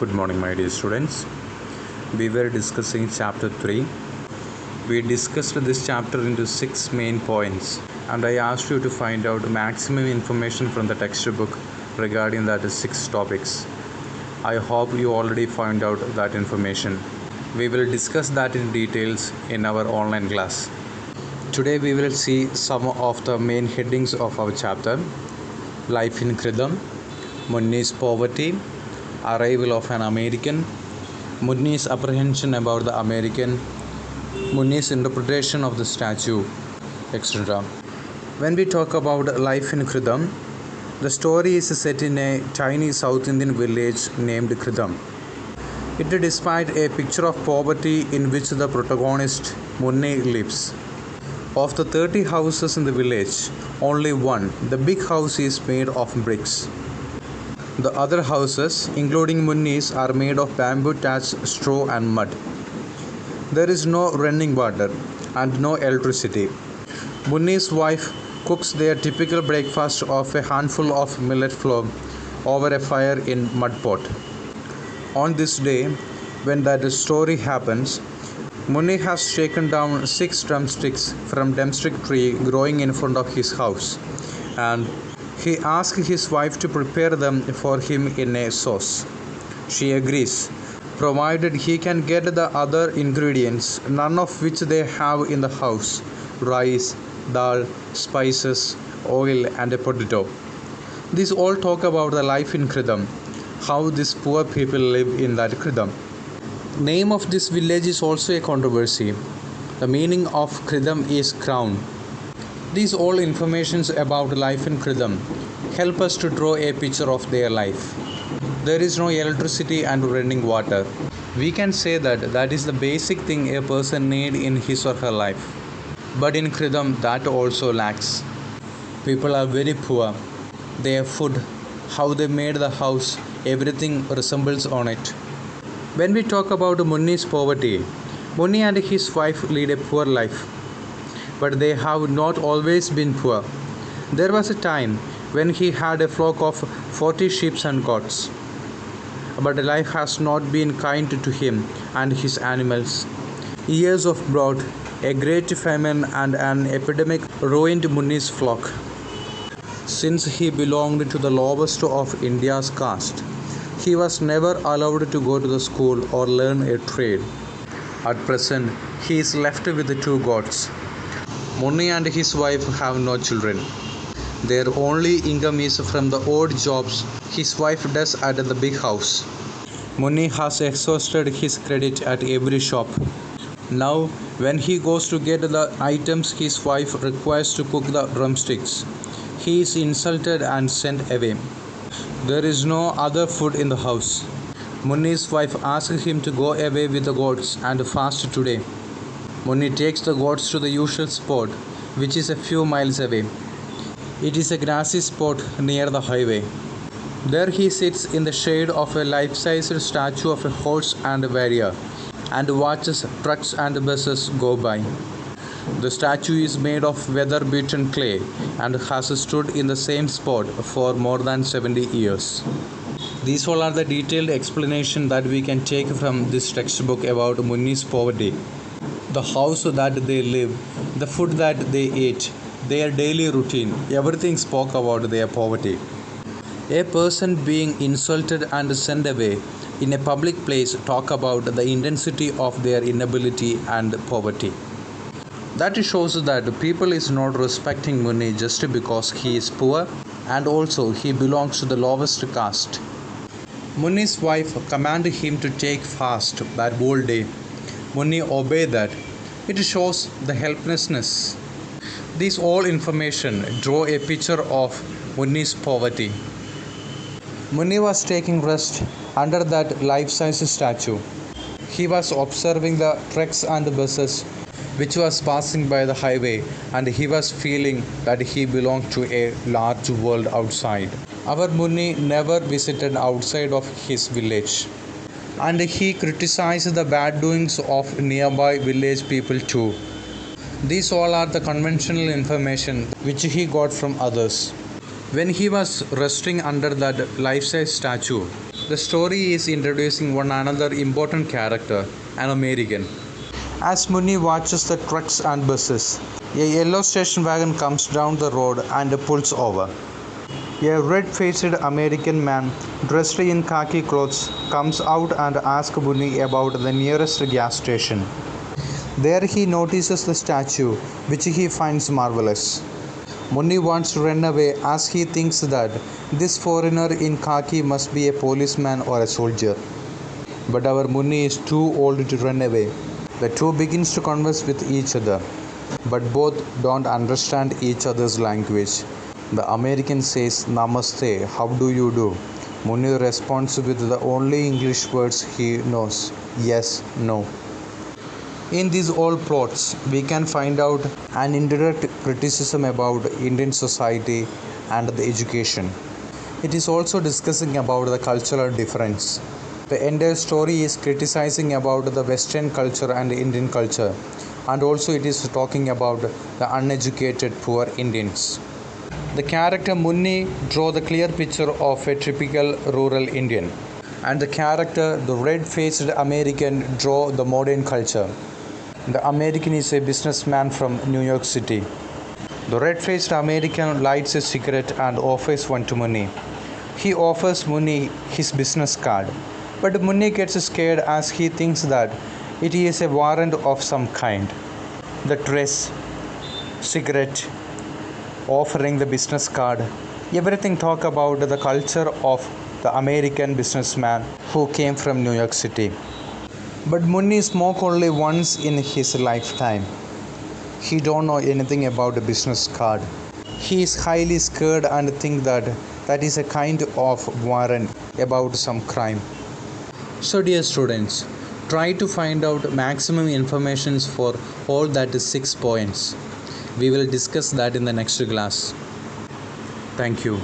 Good morning, my dear students. We were discussing chapter 3. We discussed this chapter into 6 main points, and I asked you to find out maximum information from the textbook regarding that 6 topics. I hope you already found out that information. We will discuss that in details in our online class. Today we will see some of the main headings of our chapter: Life in Kridam, Munni's poverty, Arrival of an American, Munni's apprehension about the American, Munni's interpretation of the statue, etc. When we talk about life in Kridam, the story is set in a tiny South Indian village named Kridam. It displays a picture of poverty in which the protagonist Munni lives. Of the 30 houses in the village, only one, the big house, is made of bricks. The other houses, including Munni's, are made of bamboo, thatch, straw and mud. There is no running water and no electricity. Munni's wife cooks their typical breakfast of a handful of millet flour over a fire in mud pot. On this day, when that story happens, Munni has taken down 6 drumsticks from drumstick tree growing in front of his house, and he asks his wife to prepare them for him in a sauce. She agrees, provided he can get the other ingredients, none of which they have in the house: rice, dal, spices, oil and a potato. These all talk about the life in Kridam, how these poor people live in that Kridam. Name of this village is also a controversy. The meaning of Kridam is crown. These all informations about life in Kridam help us to draw a picture of their life. There is no electricity and running water. We can say that that is the basic thing a person needs in his or her life. But in Kridam that also lacks. People are very poor. Their food, how they made the house, everything resembles on it. When we talk about Munni's poverty, Munni and his wife lead a poor life. But they have not always been poor. There was a time when he had a flock of 40 sheep and goats. But life has not been kind to him and his animals. Years of drought, a great famine and an epidemic ruined Munni's flock. Since he belonged to the lowest of India's caste, he was never allowed to go to the school or learn a trade. At present, he is left with 2 goats. Munni and his wife have no children. Their only income is from the odd jobs his wife does at the big house. Munni has exhausted his credit at every shop. Now, when he goes to get the items his wife requires to cook the drumsticks, he is insulted and sent away. There is no other food in the house. Munni's wife asks him to go away with the goats and fast today. Munni takes the goats to the usual spot, which is a few miles away. It is a grassy spot near the highway. There he sits in the shade of a life-sized statue of a horse and a warrior and watches trucks and buses go by. The statue is made of weather-beaten clay and has stood in the same spot for more than 70 years. These all are the detailed explanation that we can take from this textbook about Munni's poverty. The house that they live, the food that they eat, their daily routine, everything spoke about their poverty. A person being insulted and sent away in a public place talk about the intensity of their inability and poverty. That shows that people is not respecting Munni just because he is poor, and also he belongs to the lowest caste. Munni's wife commanded him to take fast that whole day. Munni obeyed that. It shows the helplessness. These all information draw a picture of Munni's poverty. Munni was taking rest under that life-size statue. He was observing the trucks and buses which was passing by the highway, and he was feeling that he belonged to a large world outside. Our Munni never visited outside of his village, and he criticized the bad doings of nearby village people too. These all are the conventional information which he got from others. When he was resting under that life-size statue, The story is introducing one another important character, an American. As Munni watches the trucks and buses, a yellow station wagon comes down the road and pulls over. A red-faced American man dressed in khaki clothes comes out and asks Munni about the nearest gas station. There he notices the statue, which he finds marvelous. Munni wants to run away as he thinks that this foreigner in khaki must be a policeman or a soldier. But our Munni is too old to run away. The two begins to converse with each other, but both don't understand each other's language. The American says, "Namaste, how do you do?" Munni responds with the only English words he knows, yes, no. In these old plots, we can find out an indirect criticism about Indian society and the education. It is also discussing about the cultural difference. The entire story is criticizing about the Western culture and Indian culture, and also it is talking about the uneducated poor Indians. The character Munni draws the clear picture of a typical rural Indian, and the character, the red-faced American, draws the modern culture. The American is a businessman from New York City. The red-faced American lights a cigarette and offers one to Munni. He offers Munni his business card, but Munni gets scared as he thinks that it is a warrant of some kind. The dress, cigarette, offering the business card, everything talk about the culture of the American businessman who came from New York City. But Munni smoked only once in his lifetime. He don't know anything about the business card. He is highly scared and think that that is a kind of warrant about some crime. So dear students, try to find out maximum information for all that is 6 points. We will discuss that in the next class. Thank you.